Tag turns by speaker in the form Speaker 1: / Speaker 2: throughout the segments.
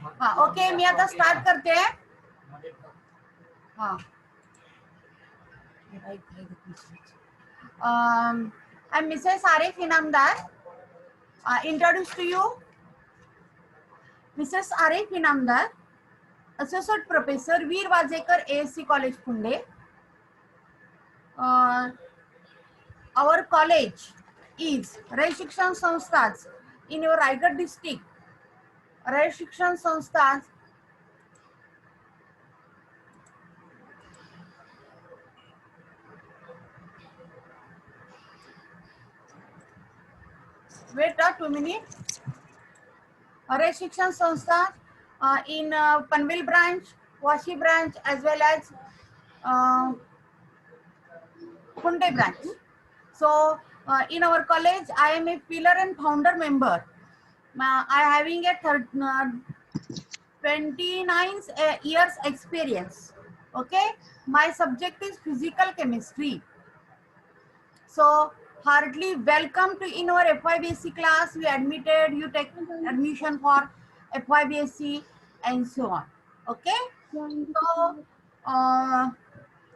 Speaker 1: हाँ ओके, मी आता स्टार्ट करते. हाँ I'm Mrs. Arif Inamdar. Introduce to you Mrs. Arif Inamdar, Associate Professor, Veer Wazekar, ASC College, Punde. Our college is Ray Shikshan Samsthas in your Raigad district. Ray Shikshan Samsthas wait a 2 minutes. Ray Shikshan Samstha in Panvel branch, Washi branch, as well as Kunde branch. So in our college, I am a pillar and founder member. I having a 29 years experience. Okay, my subject is physical chemistry. So heartily welcome to in our FYBSc class. We admitted, you take admission for FYBSc and so on. Okay. So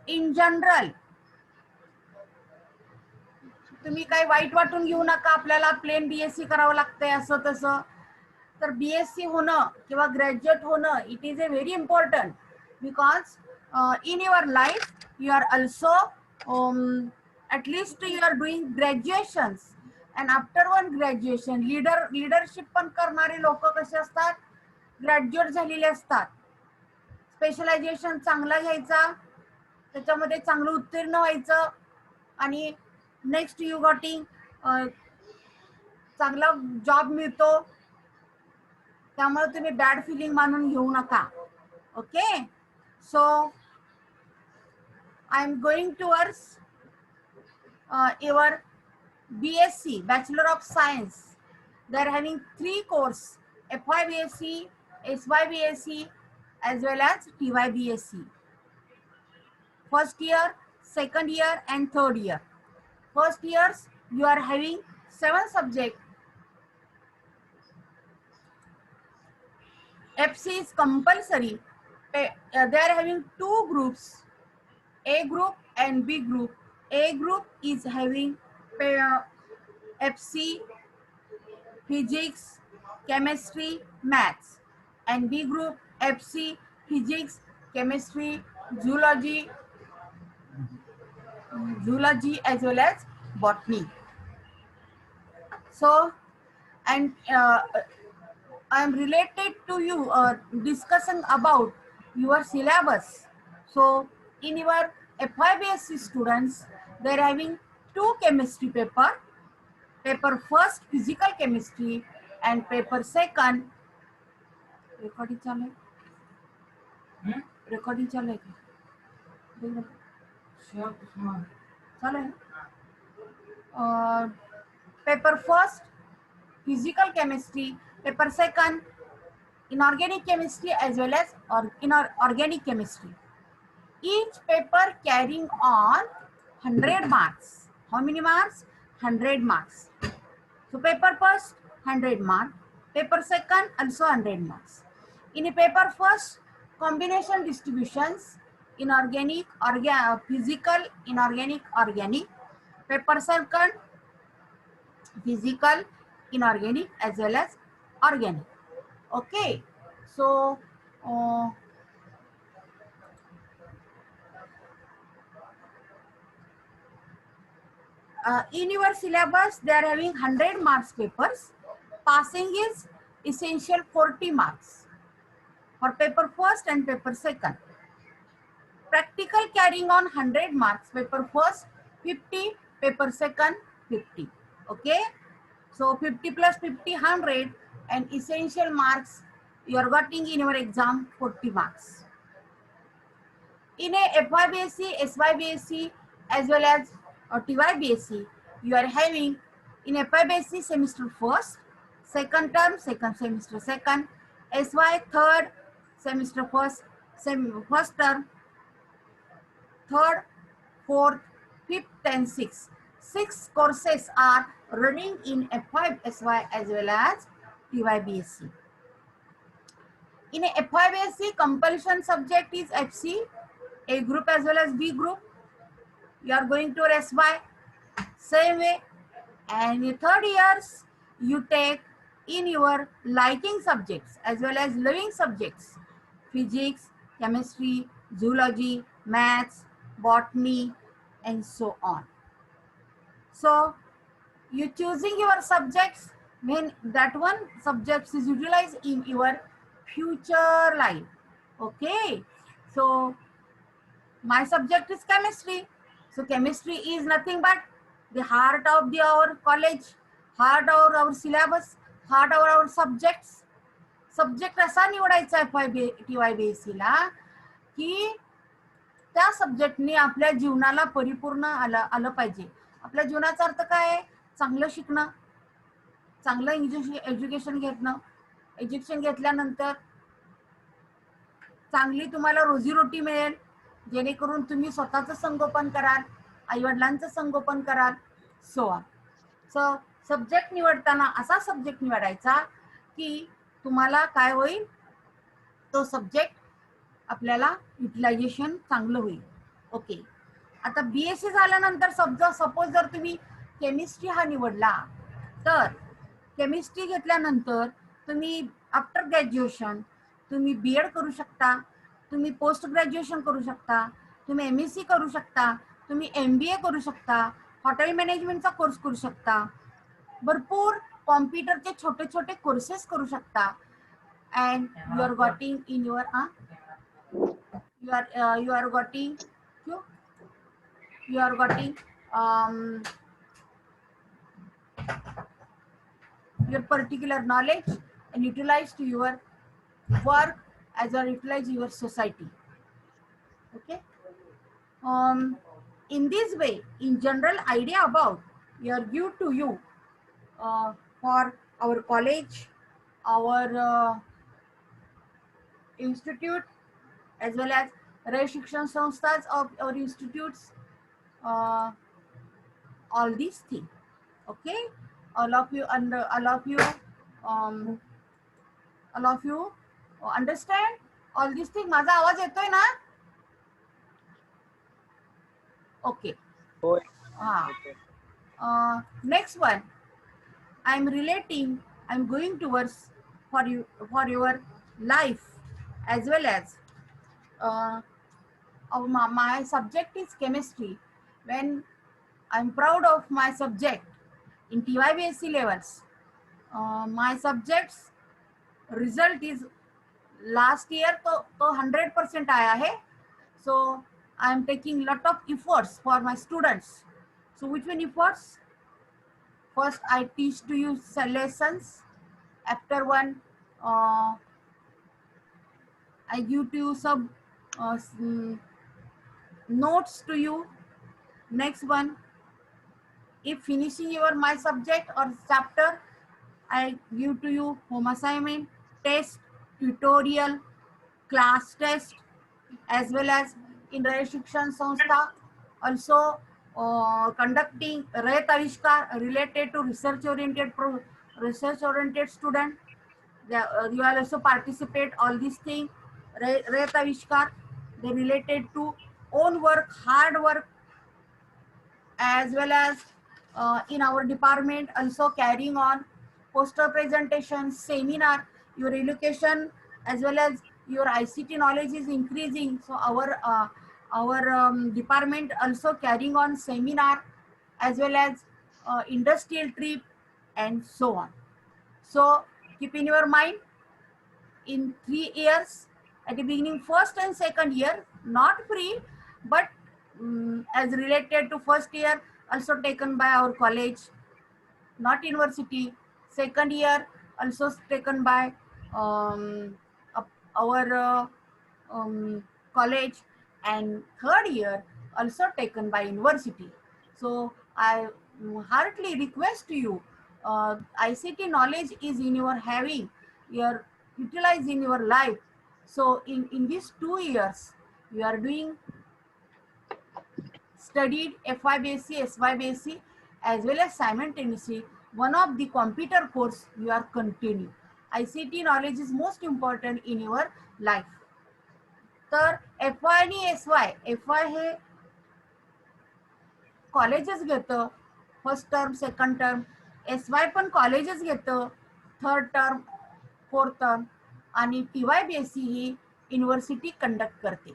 Speaker 1: in general, तुम्ही काही white वाटून घेऊ नका. आपल्याला plane BSc करावं लागतंय असं तसं. तर बीएससी होणं किंवा ग्रॅज्युएट होणं, it is a very important because in your life you are also at least you are doing graduations and after one graduation leadership पण करणारे लोक कसे असतात, ग्रॅज्युएट झालेले असतात. स्पेशलायझेशन चांगला घ्यायचा, त्याच्यामध्ये चांगलं उत्तीर्ण व्हायचं आणि नेक्स्ट यू गॉटिंग चांगला जॉब मिळतो. त्यामुळे तुम्ही बॅड फिलिंग मानून घेऊ नका. Okay, so I am going towards your BSc, Bachelor of Science. They are having 3 courses: FYBSc, SYBSc, as well as TYBSc. First year, second year, and third year. First years, you are having 7 subjects. FC is compulsory. They are having 2 groups, A group and B group. A group is having FC, physics, chemistry, maths, and B group FC, physics, chemistry, zoology as well as botany. So, and I am related to you discussing about your syllabus. So, in your FYBSc students, they are having 2 chemistry paper. Paper first physical chemistry and paper second recording चालू है. recording चालू है क्या? चालू है. Paper first physical chemistry, paper second inorganic chemistry as well as organic chemistry. Each paper carrying on 100 marks. How many marks? 100 marks. So paper first 100 marks, paper second also 100 marks. In a paper first, combination distributions, inorganic, physical, inorganic, organic. Paper second, physical, inorganic as well as organic. Okay, so in your syllabus, they are having 100 marks papers. Passing is essential 40 marks for paper first and paper second. Practical carrying on 100 marks, paper first 50, paper second 50. Okay, so 50 plus 50, 100, and essential marks you are getting in your exam 40 marks. In a FYBSc, SYBSc as well as TYBSc, you are having in FYBSc semester first, second term, second semester second, SY third semester first term, third, fourth, fifth, and sixth. 6 courses are running in F5 SY as well as TYBSc. In a FIBSc, compulsion subject is FC, A group as well as B group. You are going to SY, same way. And in third years, you take in your liking subjects as well as loving subjects, physics, chemistry, zoology, maths, botany, and so on. So you choosing your subjects when that one subjects is utilized in your future life. Okay, so my subject is chemistry. So chemistry is nothing but the heart of our college, heart of our syllabus, heart of our subjects. Subject असा निवडायचा आहे TYBSc ला की त्या सब्जेक्टनी आपल्या जीवनाला परिपूर्ण आलं पाहिजे. आपल्या जीवनाचा अर्थ काय आहे? चांगलं शिकणं, चांगलं एज्युकेशन घेणं, एज्युकेशन घेतल्यानंतर चांगली तुम्हाला रोजीरोटी मिळेल, जेणेकरून तुम्ही स्वतःचं संगोपन कराल, आई वडिलांचं संगोपन कराल, सो ऑन. सो सब्जेक्ट निवडताना असा सब्जेक्ट निवडायचा की तुम्हाला काय होईल, तो सब्जेक्ट आपल्याला युटिलायझेशन चांगलं होईल. ओके, आता BSc झाल्यानंतर सपोज जर तुम्ही केमिस्ट्री हा निवडला, तर केमिस्ट्री घेतल्यानंतर तुम्ही आफ्टर ग्रॅज्युएशन तुम्ही BEd करू शकता, तुम्ही पोस्ट ग्रॅज्युएशन करू शकता, तुम्ही MSc करू शकता, तुम्ही MBA करू शकता, हॉटेल मॅनेजमेंटचा कोर्स करू शकता, भरपूर कॉम्प्युटरचे छोटे छोटे कोर्सेस करू शकता. And you are getting in your you are getting you are getting your particular knowledge and utilize to your work as well utilize your society. Okay, in this way, in general idea about your give to you for our college, our institute, as well as Ray Shikshan Samsthas of our institutes, all these things. Okay, all of you um, all of you understand all these things. माझा आवाज येतोय ना? Okay. Next one, I'm going towards for your life, as well as my subject is chemistry. When I'm proud of my subject in TYBSc levels, my subjects result is last year तो 100% आया है. So I am taking lot of efforts for my students. So which one efforts? First I teach to you lessons. After one, I give to you some notes to you. Next one, if finishing your my subject or chapter, I give to you home assignment, test, tutorial, class test, as well as in Ray Shikshan Samstha also conducting Rayat Avishkar related to research oriented student. You will also participate all these things. Rayat Avishkar, they related to own work, hard work, as well as in our department also carrying on poster presentation, seminar. Your education as well as your ICT knowledge is increasing, so our department also carrying on seminar as well as industrial trip and so on. So keep in your mind, in 3 years at the beginning, first and second year not free, but as related to first year also taken by our college, not university. Second year also taken by our college, and third year also taken by university. So I heartily request to you, ICT knowledge is in your having, your utilize in your life. So in these 2 years you are doing studied FIBSc, SYBSc, as well as simultaneously one of the computer course you are continuing. ICT knowledge is most important in your life. तर FY आणि SY, FY हे colleges घेतं, first term second term. SY पण colleges घेतं, third term fourth term. आणि TYBSC ही university conduct करते.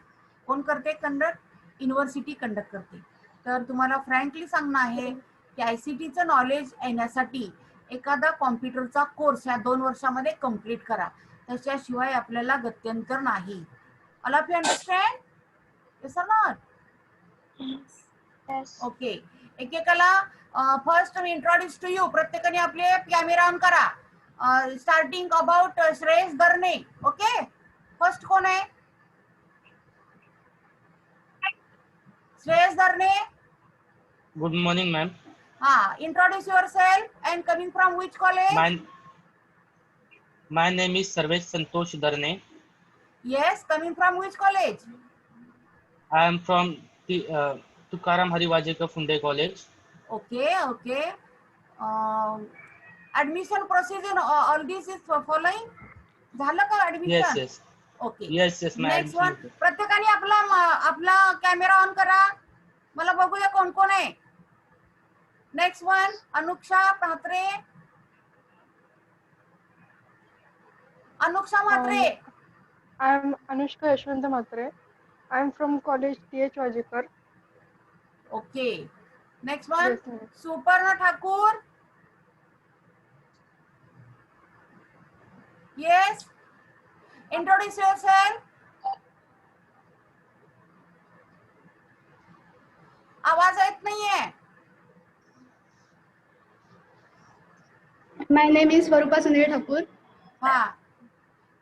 Speaker 1: कोण करते conduct? University conduct करते. तर तुम्हाला फ्रँकली सांगणं आहे की ICTचं नॉलेज येण्यासाठी एखादा कॉम्प्युटरचा कोर्स ह्या 2 वर्षामध्ये कंप्लीट करा, त्याच्याशिवाय आपल्याला गत्यंतर नाही. All of you understand? Yes or not? Okay. एकेकाला फर्स्ट मी इंट्रोड्यूस टू यू. प्रत्येकाने आपले कॅमेरा ऑन करा. Starting about Shreyas Darne. Okay, first कोण आहे? Shreyas दरणे.
Speaker 2: Good morning, ma'am.
Speaker 1: Introduce yourself and coming from which college?
Speaker 2: My name is Sarvesh Santosh Darne.
Speaker 1: Yes, coming from which college?
Speaker 2: I am from the Tukaram Hariwajekar Funde College.
Speaker 1: Okay, okay. Admission procedure, all this is following. झालं का admission?
Speaker 2: Yes, yes.
Speaker 1: Okay.
Speaker 2: Yes, yes, ma'am.
Speaker 1: Next one. प्रत्येकाने आपला camera on करा. मला बघूया कोण कोण आहे. Next one, Anuksha Mhatre. Anuksha Mhatre.
Speaker 3: I am Anushka Yashwanta Matre. I am from college TH Wajekar.
Speaker 1: Okay. Next one,
Speaker 3: Yes, ma'am.
Speaker 1: Suparn Thakur. Yes, introduce yourself. आवाज येत नाहीये.
Speaker 4: My name is Swarupa Sunil Thakur,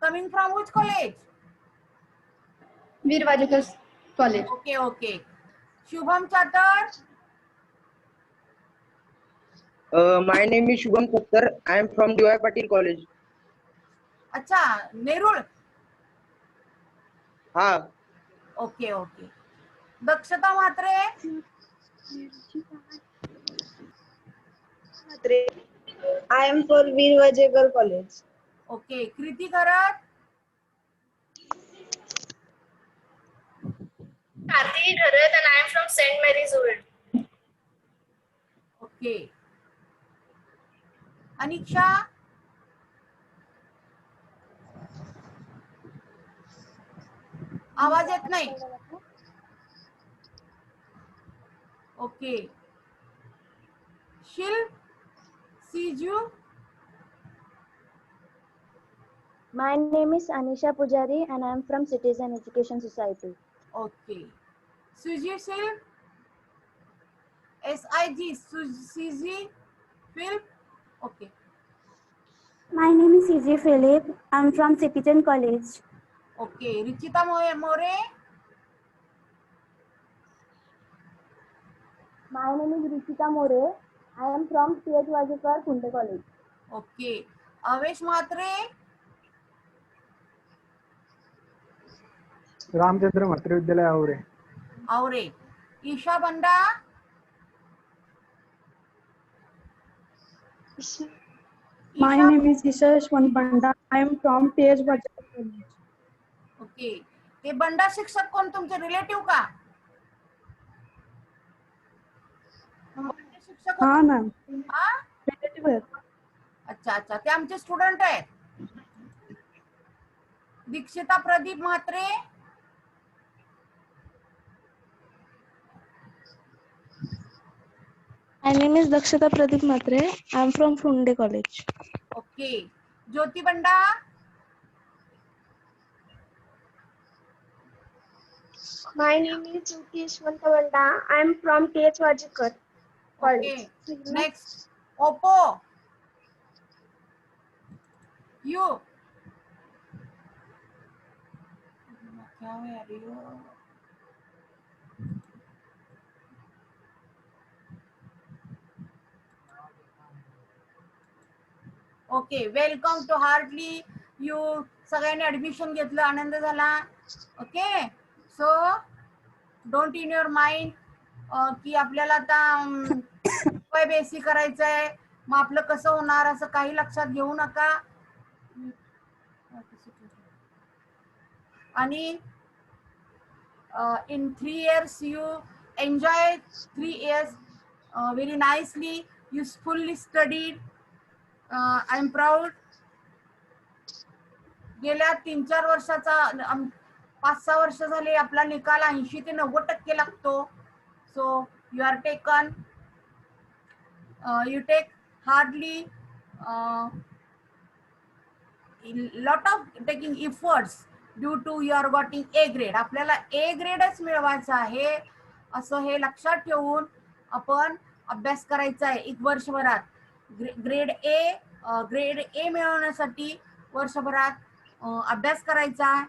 Speaker 1: coming from which college?
Speaker 4: Veer Vajekar College.
Speaker 1: Okay okay. Shubham Chatar.
Speaker 5: My name is Shubham Khattar. I am from DY Patil College.
Speaker 1: अच्छा, नेरुळ.
Speaker 5: हाँ.
Speaker 1: Okay okay. Dakshata Mhatre.
Speaker 6: I am for Veer Vajekar College.
Speaker 1: Okay. Kriti Kharat.
Speaker 7: Karthi Dharath and I am from St. Mary's Wood.
Speaker 1: Okay. Aniksha. आवाज येत नाही. Okay. शिल सीजू.
Speaker 8: My name is Anisha Pujari and I am from Citizen Education Society.
Speaker 1: Okay. सुजी सिल. SIG सुजी फिल. Okay.
Speaker 8: My name is CJ Philip. I am from Citizen College.
Speaker 1: Okay. Richita More.
Speaker 8: My name is Rishita More. I am from TH Wajekar Funde College.
Speaker 1: Okay. Avesh Mhatre.
Speaker 9: Ramchandra Mhatre विद्यालय आवरे.
Speaker 1: आवरे. ईशा बंडा.
Speaker 4: My name is Isha Yashwant Banda. I am from TH Wajekar College.
Speaker 1: Okay. ते बंडा शिक्षक कोण तुमचे relative का? बंडा शिक्षक
Speaker 4: हाँ ma'am,
Speaker 1: हा?
Speaker 4: relative है.
Speaker 1: अच्छा अच्छा, ते आमचे स्टुडंट आहेत. Dikshita Pradeep Mhatre.
Speaker 10: My name is Dakshita Pradeep Matre. I am from Funde College.
Speaker 1: Okay. Jyoti Banda.
Speaker 6: My name is Jyoti Yashwanta Banda. I am from TH Wajekar
Speaker 1: okay.
Speaker 6: College.
Speaker 1: Next, ओप्पो. यू. क्या है यार ये? Okay. Welcome to heartly you. सगळ्यांनी admission घेतलं, आनंद झाला. Okay. So don't in your mind की आपल्याला आता बेसिक करायचंय, मग आपलं कसं होणार असं काही लक्षात घेऊ नका. आणि in 3 years you enjoy 3 years very nicely, you fully studied. I am proud. गेल्या 3-4 वर्षाचा 5-6 वर्ष झाले आपला निकाल 80 ते 90% लागतो. So you are taken, you take hardly lot of taking efforts due to you are getting A grade. आपल्याला A ग्रेडच मिळवायचा आहे असं हे लक्षात ठेवून आपण अभ्यास करायचा आहे. एक वर्षभरात ग्रेड ए मिळवण्यासाठी वर्षभरात अभ्यास करायचा.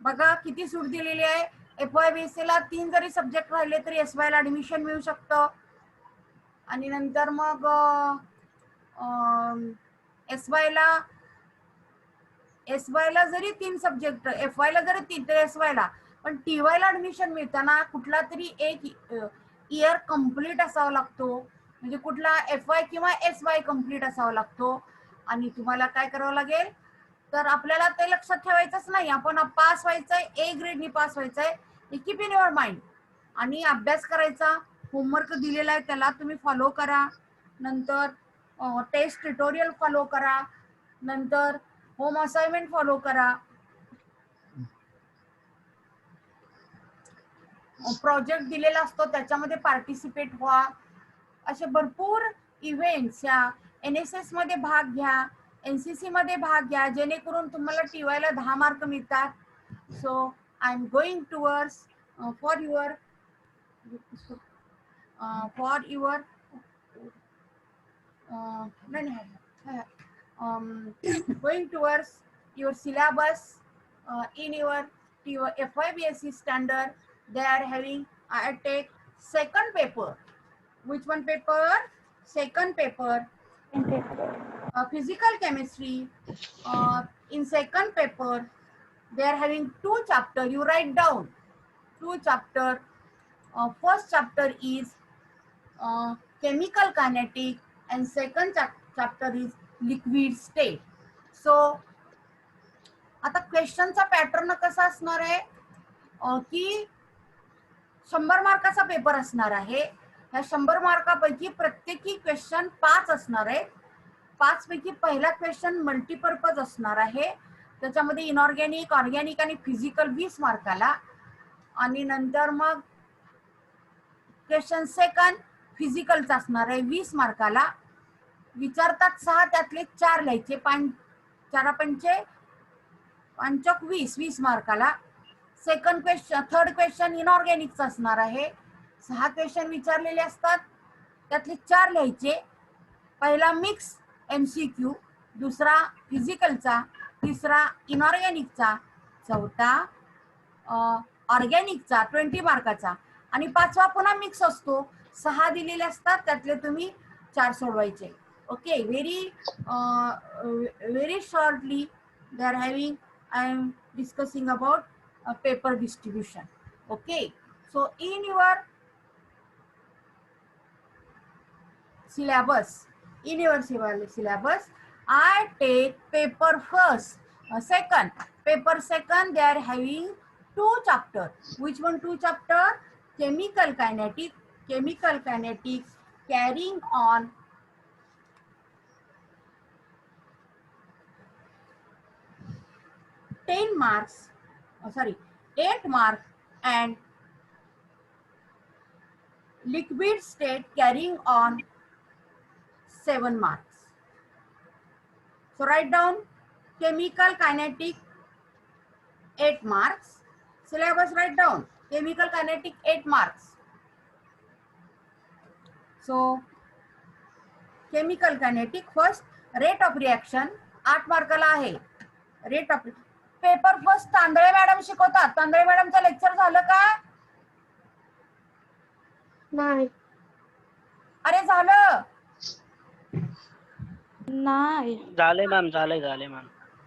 Speaker 1: बघा किती सूट दिलेली आहे. FYBSC ला 3 जरी सब्जेक्ट राहिले तरी SY ला ऍडमिशन मिळू शकतं. आणि नंतर मग SY ला जरी 3 सब्जेक्ट, FY ला जरी 3 तर SY ला, पण TY ला ऍडमिशन मिळताना कुठला तरी एक इयर कंप्लीट असावा लागतो. म्हणजे कुठला FY किंवा SY कंप्लीट असावा लागतो. आणि तुम्हाला काय करावं लागेल तर आपल्याला ते लक्षात ठेवायचंच नाही, आपण पास व्हायचंय, A ग्रेडनी पास व्हायचंय. Keep in your mind. आणि अभ्यास करायचा, होमवर्क दिलेला आहे त्याला तुम्ही फॉलो करा. नंतर टेस्ट ट्युटोरियल फॉलो करा. नंतर होम असाइनमेंट फॉलो करा. प्रोजेक्ट दिलेला असतो त्याच्यामध्ये पार्टिसिपेट व्हा. असे भरपूर इव्हेंट्स या NSS मध्ये भाग घ्या, NCC मध्ये भाग घ्या, जेणेकरून तुम्हाला TY ला 10 मार्क मिळतात. So I am going towards for your going towards your syllabus in your FYBSC standard. They are having, I take second paper. Which one paper? Second paper. Physical chemistry. In second paper, they are having 2 chapters. You write down 2 chapters. First chapter is chemical kinetic, and second chapter is liquid state. So आता क्वेश्चनचा pattern कसा असणार आहे की 100 मार्काचा paper असणार आहे. ह्या 100 मार्कापैकी प्रत्येकी question 5 असणार आहे. 5 पैकी पहिला क्वेश्चन मल्टीपर्पज असणार आहे. त्याच्यामध्ये इनऑर्गॅनिक, ऑर्गॅनिक आणि फिजिकल 20 मार्काला. आणि नंतर मग क्वेश्चन सेकंड फिजिकलचा असणार आहे 20 मार्काला. विचारतात 6, त्यातले 4 लिहायचे. 4×5 20 मार्काला. सेकंड क्वेश्चन, थर्ड क्वेश्चन इनऑर्गॅनिकचा असणार आहे. 6 क्वेश्चन विचारलेले असतात, त्यातले 4 लिहायचे. पहिला मिक्स MCQ, दुसरा फिजिकलचा, तिसरा इनऑर्गॅनिकचा, चौथा ऑर्गॅनिकचा 20 मार्काचा, आणि 5वा पुन्हा मिक्स असतो. 6 दिलेले असतात, त्यातले तुम्ही 4 सोडवायचे. Okay, very shortly they are having, I am discussing about paper distribution. Okay, so in your syllabus, I take paper first, second. Paper second, they are having 2 chapters. Which one 2 chapter? Chemical kinetics carrying on 8 marks, and liquid state carrying on 7 marks. So write down chemical kinetic 8 marks. Syllabus write down chemical kinetic 8 marks. So chemical kinetic first, rate of reaction 8 मार्काला आहे. Rate of paper first Tandale madam शिकवतात. Tandale मॅडमचं lecture झालं का?
Speaker 6: नाही.
Speaker 1: अरे झालं
Speaker 10: नाही.
Speaker 2: झाले मॅम, झाले मॅम.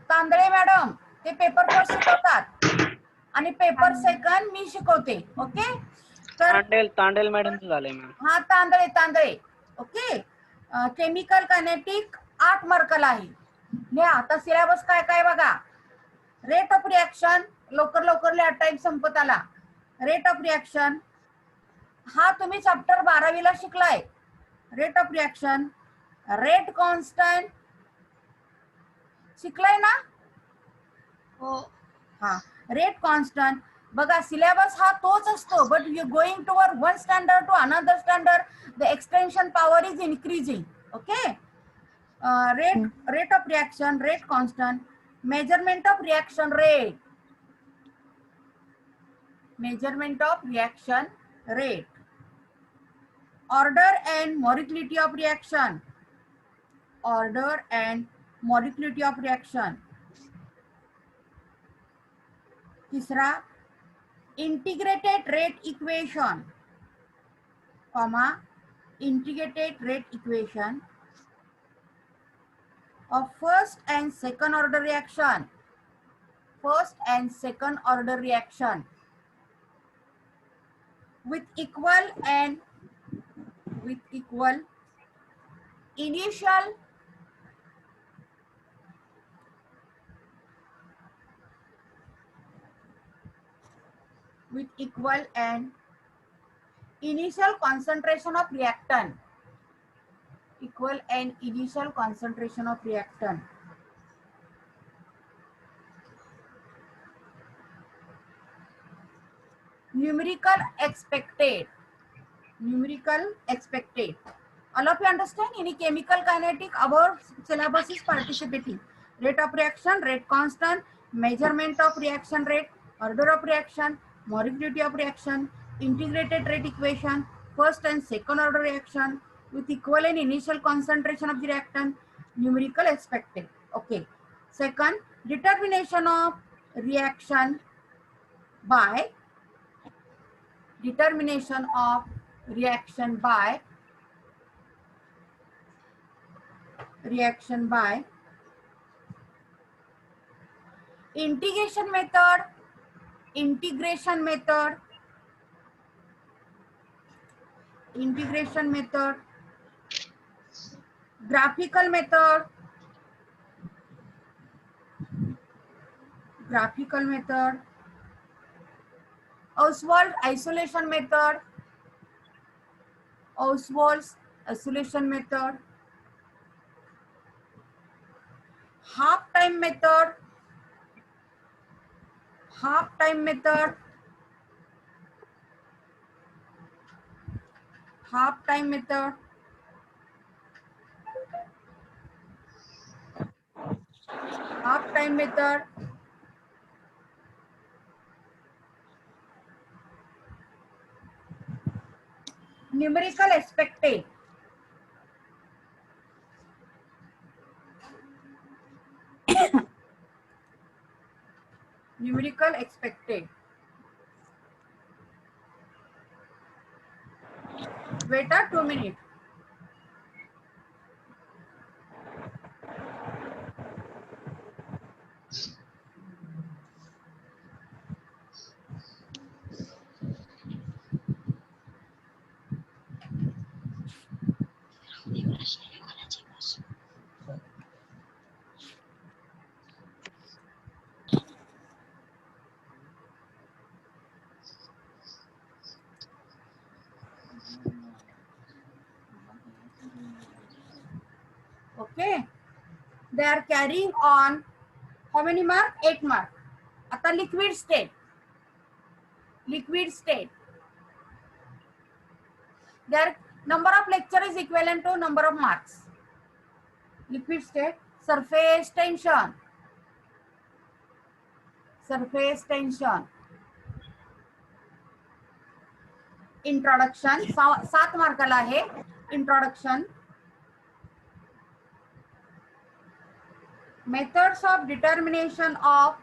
Speaker 1: तांदळे मॅडम ते पेपर फर्स्ट शिकवतात आणि पेपर सेकंड मी शिकवते. ओके, तर
Speaker 2: तांडेल मॅडमचं झालंय मॅम.
Speaker 1: हा तांदळे. ओके, केमिकल कायनेटिक 8 मार्काला आहे. लिहा आता सिलेबस काय काय बघा. रेट ऑफ रिएक्शन, लवकर टाइम संपत आला. रेट ऑफ रिएक्शन हा तुम्ही चॅप्टर 12वीला शिकलाय. Rate of reaction, rate constant शिकलाय ना. हा, रेट कॉन्स्टंट. बघा सिलेबस हा तोच असतो, but you going toward one standard to another standard, the extension power is increasing. Okay. Rate of reaction, rate constant, measurement of reaction rate, measurement of reaction rate, order and molecularity of reaction, order and molecularity of reaction. तीसरा integrated rate equation, comma integrated rate equation of first and second order reaction, first and second order reaction with equal initial concentration of reactant, equal and initial concentration of reactant. Numerical expected. All of you understand? Any chemical kinetic, our syllabus is participating. Rate of reaction, rate constant, measurement of reaction rate, order of reaction, molecularity of reaction, integrated rate equation, first and second order reaction with equal and initial concentration of the reactant, numerical expected. Okay. Second, determination of reaction by integration method, graphical method, Ostwald isolation method, half time method, numerical expected. Wait a 2 minutes. Okay, they are carrying on how many mark? 8 mark. आता liquid state, their number of lecture is equivalent to number of marks. Liquid state, surface tension, introduction 7 मार्काला आहे. introduction, methods of determination of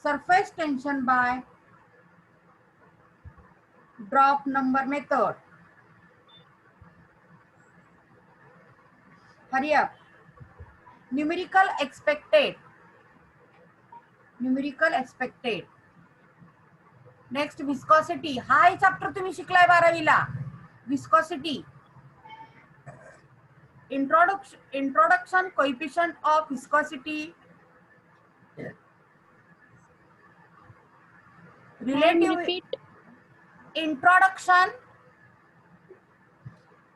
Speaker 1: surface tension by drop number method. Hurry up. Numerical expected. Next, viscosity. हा chapter तुम्ही शिकलाय 12वीला. viscosity introduction coefficient of viscosity, relative introduction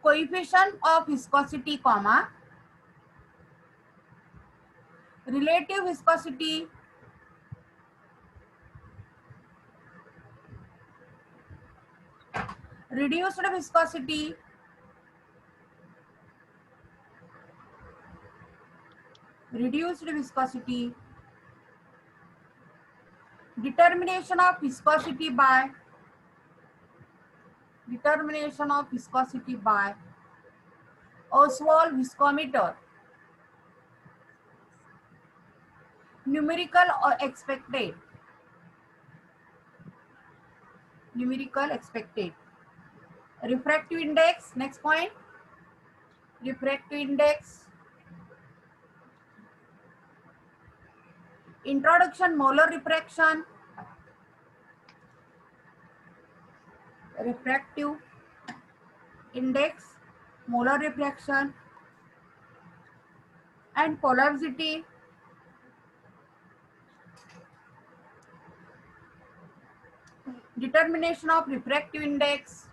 Speaker 1: coefficient of viscosity, comma, relative viscosity, reduced viscosity, reduced viscosity, determination of viscosity by Oswald viscometer, numerical or expected, refractive index, next point, refractive index, introduction molar refraction, refractive index, molar refraction, and polarity, determination of refractive index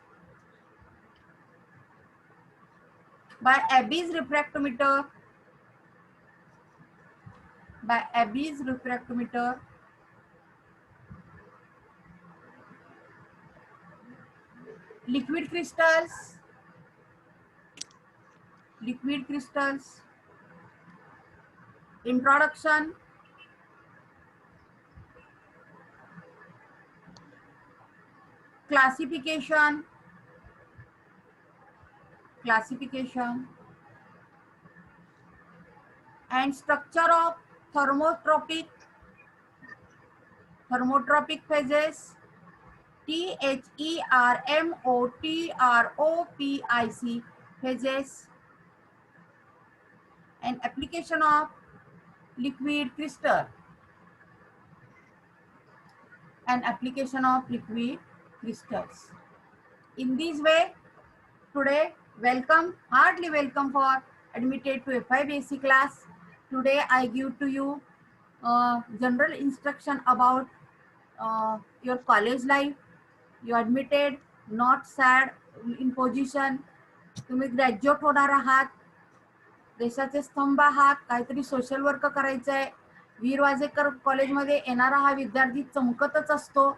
Speaker 1: by Abbey's refractometer, liquid crystals, introduction, classification, and structure of thermotropic phases, THERMOTROPIC phases, and application of liquid crystals. In this way, today, heartily welcome for admitted to F5 AC class. Today I give to you general instruction about your college life. You admitted, not sad, in position. तुम्ही graduate होणार आहात, देशाचे स्तंभ आहात, काहीतरी social work करायचं आहे. वीर वाजेकर कॉलेजमध्ये येणारा हा विद्यार्थी चमकतच असतो.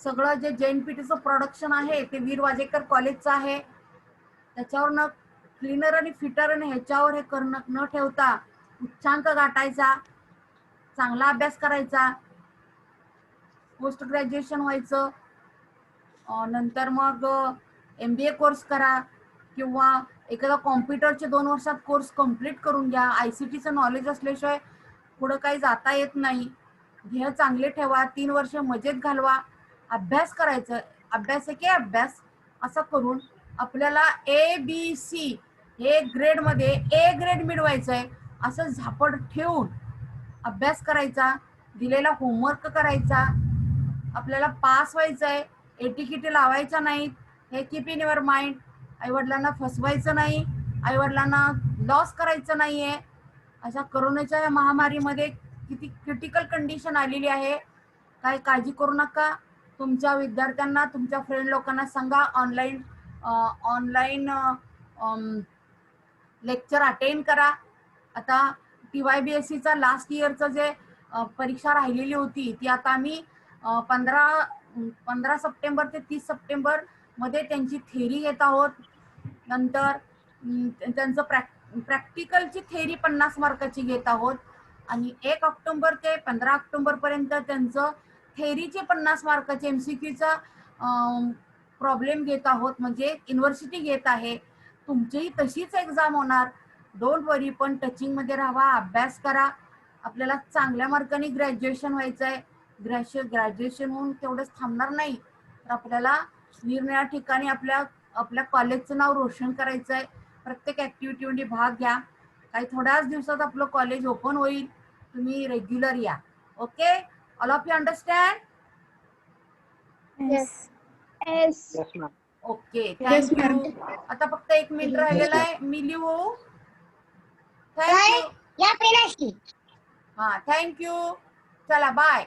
Speaker 1: सगळं जे JNPT प्रोडक्शन आहे ते वीर वाजेकर कॉलेजचं आहे. त्याच्यावर क्लीनर आणि फिटर आणि ह्याच्यावर हे करणं न ठेवता उच्चांक गाठायचा, चांगला अभ्यास करायचा, पोस्ट ग्रॅज्युएशन व्हायचं, नंतर मग MBA कोर्स करा किंवा एखादा कॉम्प्युटरचे 2 वर्षात कोर्स कंप्लीट करून घ्या. ICTचं नॉलेज असल्याशिवाय पुढं काही जाता येत नाही. ध्येय चांगले ठेवा, 3 वर्ष मजेत घालवा, अभ्यास करायचं, अभ्यास एके अभ्यास असं करून आपल्याला ABC हे ग्रेडमध्ये A ग्रेड मिळवायचं आहे असं झापड ठेवून अभ्यास करायचा, दिलेला होमवर्क करायचा, आपल्याला पास व्हायचं आहे. एटीकेटी लावायचा नाही, हे कीप इन युअर माइंड. आईवडिलांना फसवायचं नाही, आईवडिलांना लॉस करायचं नाहीये. अशा कोरोनाच्या या महामारीमध्ये किती क्रिटिकल कंडिशन आलेली आहे, काय काळजी करू नका. तुमच्या विद्यार्थ्यांना, तुमच्या फ्रेंड लोकांना सांगा ऑनलाईन लेक्चर अटेंड करा. आता TYBSCचा लास्ट इयरचं जे परीक्षा राहिलेली होती ती आता आम्ही 15 सप्टेंबर ते 30 सप्टेंबर मध्ये त्यांची थेरी घेत आहोत. नंतर त्यांचं प्रॅक्टिकलची थेरी 50 मार्काची घेत आहोत आणि 1 ऑक्टोबर ते 15 ऑक्टोबर पर्यंत त्यांचं थेरीचे 50 मार्काचे MCQचा प्रॉब्लेम घेत आहोत, म्हणजे युनिव्हर्सिटी घेत आहे. तुमचीही तशीच एक्झाम होणार, डोंट वरी. पण टचिंग मध्ये राहा, अभ्यास करा. आपल्याला चांगल्या मार्काने ग्रॅज्युएशन व्हायचं आहे. ग्रॅज्युएशन होऊन तेवढंच थांबणार नाही, तर आपल्याला निरनिराळ्या ठिकाणी आपल्या कॉलेजचं नाव रोशन करायचं आहे. प्रत्येक ऍक्टिव्हिटीमध्ये भाग घ्या. काही थोड्याच दिवसात आपलं कॉलेज ओपन होईल, तुम्ही रेग्युलर या. Okay, all of you understand?
Speaker 6: Yes.
Speaker 2: Yes, ma'am.
Speaker 1: Okay
Speaker 4: Yes,
Speaker 1: thank you.
Speaker 4: ma'am.
Speaker 1: आता फक्त 1 मिनिट राहिलेला आहे. मी लिहू. थँक्यू.
Speaker 6: या पेनाची
Speaker 1: हा थँक्यू. चला बाय.